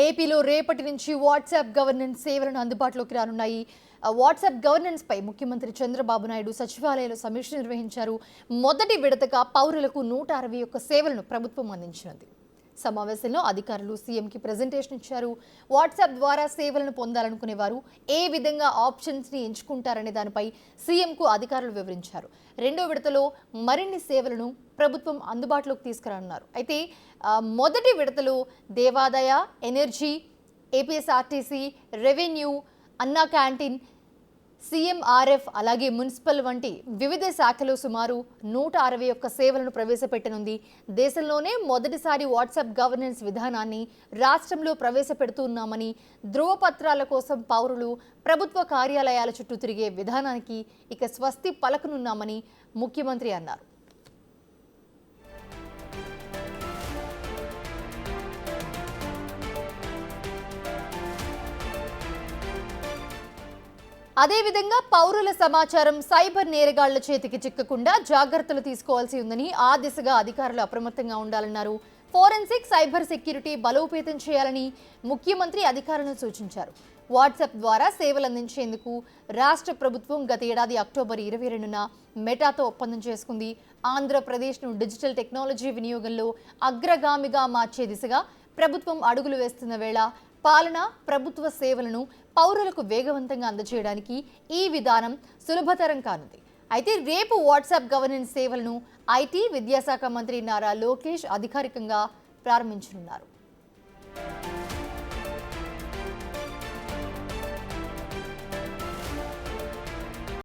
ఏపీలో రేపటి నుంచి వాట్సాప్ గవర్నెన్స్ సేవలను అందుబాటులోకి రానున్నాయి. వాట్సాప్ గవర్నెన్స్ పై ముఖ్యమంత్రి చంద్రబాబు నాయుడు సచివాలయంలో సమీక్ష నిర్వహించారు. మొదటి విడతగా పౌరులకు 161 సేవలను ప్రభుత్వం అందించినది. సమావేశంలో అధికారులు సీఎంకి ప్రెజెంటేషన్ ఇచ్చారు. వాట్సాప్ ద్వారా సేవలను పొందాలనుకునేవారు ఏ విధంగా ఆప్షన్స్ని ఎంచుకుంటారనే దానిపై సీఎంకు అధికారులు వివరించారు. రెండో విడతలో మరిన్ని సేవలను ప్రభుత్వం అందుబాటులోకి తీసుకురానున్నారు. అయితే మొదటి విడతలో దేవాదాయ, ఎనర్జీ, ఏపీఎస్ఆర్టీసీ, రెవెన్యూ, అన్నా క్యాంటీన్, సీఎంఆర్ఎఫ్ అలాగే మున్సిపల్ వంటి వివిధ శాఖలు సుమారు 161 సేవలను ప్రవేశపెట్టనుంది. దేశంలోనే మొదటిసారి వాట్సాప్ గవర్నెన్స్ విధానాన్ని రాష్ట్రంలో ప్రవేశపెడుతున్నామని, ధృవపత్రాల కోసం పౌరులు ప్రభుత్వ కార్యాలయాల చుట్టూ తిరిగే విధానానికి ఇక స్వస్తి పలకనున్నామని ముఖ్యమంత్రి అన్నారు. అదేవిధంగా పౌరుల సమాచారం సైబర్ నేరగాళ్ల చేతికి చిక్కకుండా జాగ్రత్తలు తీసుకోవాల్సి ఉందని, ఆ దిశగా అధికారులు అప్రమత్తంగా ఉండాలన్నారు. ఫోరెన్సిక్, సైబర్ సెక్యూరిటీ బలోపేతం చేయాలని ముఖ్యమంత్రి అధికారులను సూచించారు. వాట్సాప్ ద్వారా సేవలు అందించేందుకు రాష్ట్ర ప్రభుత్వం గత ఏడాది అక్టోబర్ 22న మెటాతో ఒప్పందం చేసుకుంది. ఆంధ్రప్రదేశ్ను డిజిటల్ టెక్నాలజీ వినియోగంలో అగ్రగామిగా మార్చే దిశగా ప్రభుత్వం అడుగులు వేస్తున్న వేళ పాలన, ప్రభుత్వ సేవలను పౌరులకు వేగవంతంగా అందజేయడానికి ఈ విధానం సులభతరం కానుంది. అయితే రేపు వాట్సాప్ గవర్నెన్స్ సేవలను ఐటీ, విద్యాశాఖ మంత్రి నారా లోకేష్ అధికారికంగా ప్రారంభించనున్నారు.